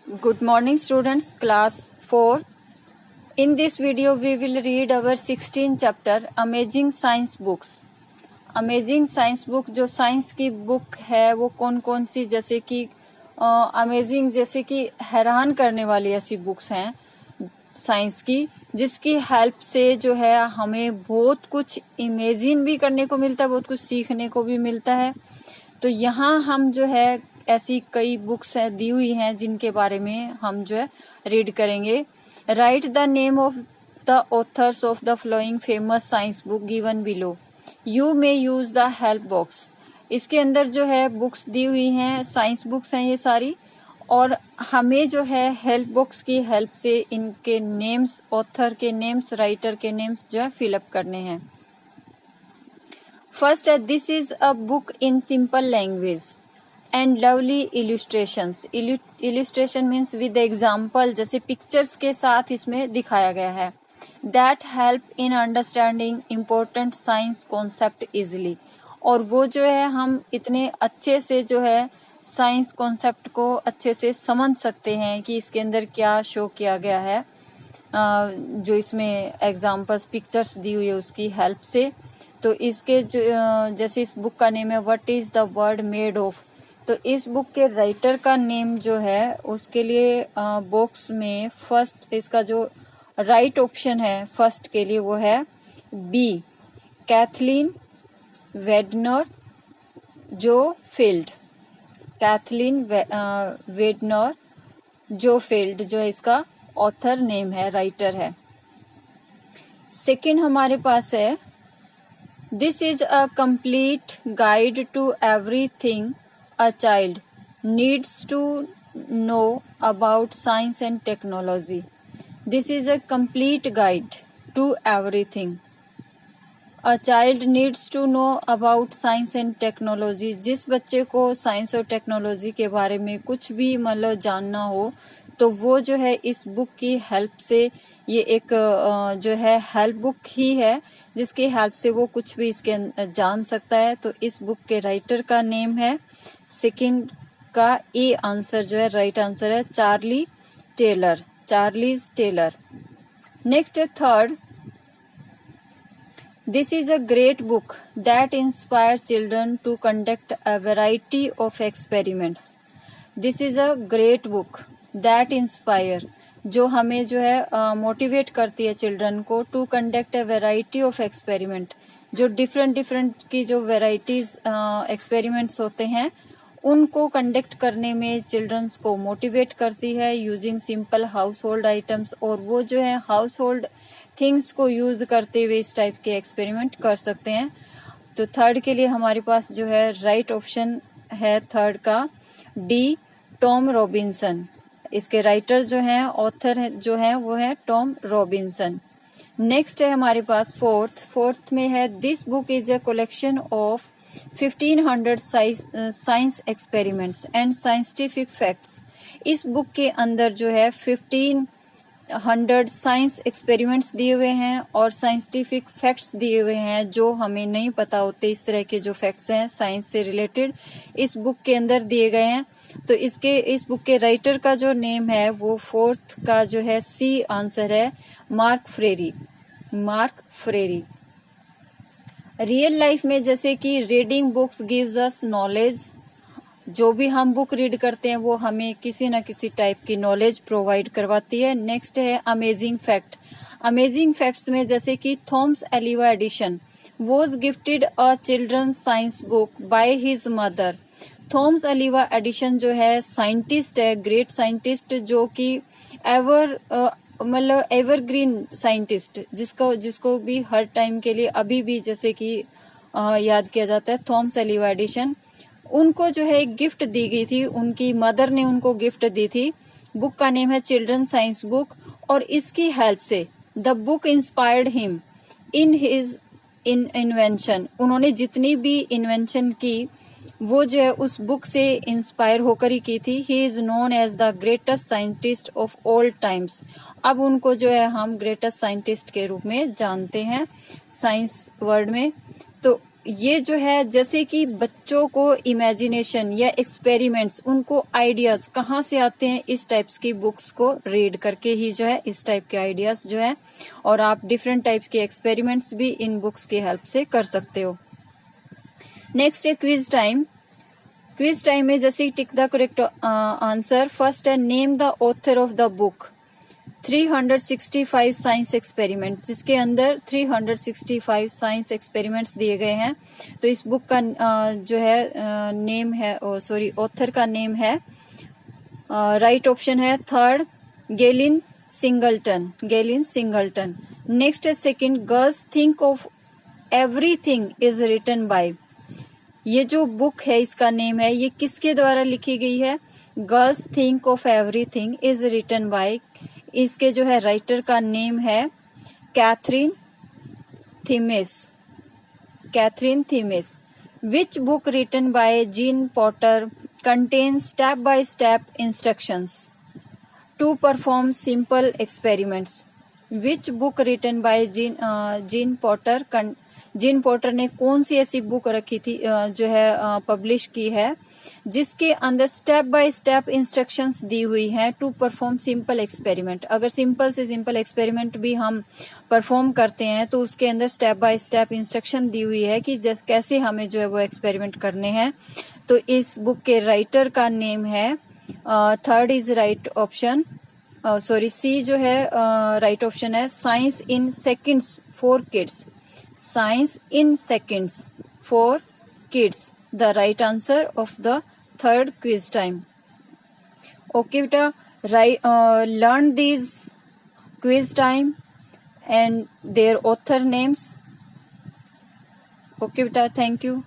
Good morning students, class 4. In this video we will read our 16th chapter Amazing Science Books. Amazing Science Book जो science की book है वो कौन कौन सी, जैसे कि अमेजिंग जैसे कि हैरान करने वाली ऐसी बुक्स हैं साइंस की, जिसकी हेल्प से जो है हमें बहुत कुछ इमेजिन भी करने को मिलता है, बहुत कुछ सीखने को भी मिलता है। तो यहाँ हम जो है ऐसी कई बुक्स दी हुई हैं जिनके बारे में हम जो है रीड करेंगे। Right the name of the author's of the flowing famous science book given below. You may use the help box. इसके अंदर जो है बुक्स दी हुई हैं, साइंस बुक्स हैं ये सारी, और हमें जो है हेल्प बॉक्स की हेल्प से इनके नेम्स, ऑथर के नेम्स, राइटर के नेम्स जो है फिलअप करने हैं। फर्स्ट है, this is a book in simple language and lovely illustrations. Illustration means with example, जैसे पिक्चर्स के साथ इसमें दिखाया गया है। That help in understanding important science concept easily. और वो जो है हम इतने अच्छे से जो है साइंस कॉन्सेप्ट को अच्छे से समझ सकते हैं कि इसके अंदर क्या शो किया गया है, जो इसमें एग्जाम्पल्स पिक्चर्स दी हुई है उसकी हेल्प से। तो इसके जो जैसे इस बुक का नेम है what is the world made of, तो इस बुक के राइटर का नेम जो है उसके लिए बॉक्स में फर्स्ट इसका जो राइट ऑप्शन है फर्स्ट के लिए वो है B, Kathleen Wedner Zofield. Kathleen Wedner Zofield जो है इसका ऑथर नेम है, राइटर है। सेकंड हमारे पास है, this is a complete guide to everything a child needs to know about science and technology. This is a complete guide to everything a child needs to know about science and technology. जिस बच्चे को science और technology के बारे में कुछ भी मतलब जानना हो तो वो जो है इस बुक की हेल्प से, ये एक जो है हेल्प बुक ही है जिसकी हेल्प से वो कुछ भी इसके जान सकता है। तो इस बुक के राइटर का नेम है, सेकंड का ए आंसर जो है राइट आंसर है Charlie Taylor, Charlie's Taylor. Next है third, this is a great book that inspire children to conduct a variety of experiments. This is a great book that inspire, जो हमें जो है motivate करती है चिल्ड्रन को to conduct a variety of experiment, जो different की जो वेराइटीज एक्सपेरिमेंट्स होते हैं उनको कंडक्ट करने में चिल्ड्रंस को मोटिवेट करती है using simple house hold items. और वो जो है हाउस होल्ड थिंग्स को यूज करते हुए इस टाइप के एक्सपेरिमेंट कर सकते हैं। तो थर्ड के लिए हमारे पास जो है राइट ऑप्शन है थर्ड का डी, टॉम रॉबिन्सन। इसके राइटर जो हैं, ऑथर जो हैं वो है टॉम रॉबिन्सन। नेक्स्ट है हमारे पास फोर्थ में है, this book is a collection of 1500 science experiments and scientific facts. इस बुक के अंदर जो है 1500 साइंस एक्सपेरिमेंट्स दिए हुए हैं और साइंटिफिक फैक्ट्स दिए हुए हैं जो हमें नहीं पता होते। इस तरह के जो फैक्ट्स हैं साइंस से रिलेटेड इस बुक के अंदर दिए गए हैं। तो इस बुक के राइटर का जो नेम है वो फोर्थ का जो है सी आंसर है मार्क फ्रेरी, मार्क फ्रेरी। रियल लाइफ में जैसे कि reading books gives us knowledge, जो भी हम बुक रीड करते हैं वो हमें किसी न किसी टाइप की नॉलेज प्रोवाइड करवाती है। नेक्स्ट है अमेजिंग फैक्ट। अमेजिंग फैक्ट्स में जैसे कि Thomas Alva Edison was gifted a children science book by his mother. Thomas Alva Edison जो है साइंटिस्ट है, ग्रेट साइंटिस्ट, जो कि मतलब एवरग्रीन साइंटिस्ट, जिसको भी हर टाइम के लिए अभी भी जैसे कि याद किया जाता है। थॉमस एलिवा एडिशन, उनको जो है गिफ्ट दी गई थी, उनकी मदर ने उनको गिफ्ट दी थी। बुक का नेम है चिल्ड्रन साइंस बुक, और इसकी हेल्प से the book inspired him in his invention. उन्होंने जितनी भी इन्वेंशन की वो जो है उस बुक से इंस्पायर होकर ही की थी। He is known as the greatest scientist of all times. अब उनको जो है हम ग्रेटेस्ट साइंटिस्ट के रूप में जानते हैं साइंस वर्ल्ड में। तो ये जो है जैसे कि बच्चों को इमेजिनेशन या एक्सपेरिमेंट्स, उनको आइडियाज कहाँ से आते हैं, इस टाइप्स की बुक्स को रीड करके ही जो है इस टाइप के आइडियाज जो है, और आप डिफरेंट टाइप्स के एक्सपेरिमेंट्स भी इन बुक्स की हेल्प से कर सकते हो। नेक्स्ट है क्विज टाइम। क्विज टाइम में जैसे tick the correct answer. First है name the author of the book 365 science experiment, जिसके अंदर 365 साइंस एक्सपेरिमेंट्स दिए गए हैं। तो इस बुक का जो है नेम है, ऑथर का नेम है, राइट ऑप्शन है third, Gaylin Singleton. Gaylin Singleton. Next है second, girls think of everything is written by. ये जो बुक है इसका नेम है, ये किसके द्वारा लिखी गई है? Girls think of everything is written by. इसके जो है राइटर का नेम है Catherine Thimmesh. Catherine Thimmesh. Which book written by Jean Potter contain step by step instructions to perform simple experiments. Which book written by Jean Potter. Jean Potter ने कौन सी ऐसी book रखी थी जो है पब्लिश की है जिसके अंदर स्टेप बाय स्टेप इंस्ट्रक्शंस दी हुई हैं टू परफॉर्म सिंपल एक्सपेरिमेंट। अगर सिंपल से सिंपल एक्सपेरिमेंट भी हम परफॉर्म करते हैं तो उसके अंदर स्टेप बाय स्टेप इंस्ट्रक्शन दी हुई है कि कैसे हमें जो है वो एक्सपेरिमेंट करने हैं। तो इस बुक के राइटर का नेम है, थर्ड इज राइट ऑप्शन, सी जो है राइट ऑप्शन है, science in seconds for kids. Science in seconds for kids, the right answer of the third quiz time. Okay beta, learn these quiz time and their author names. Okay beta, thank you.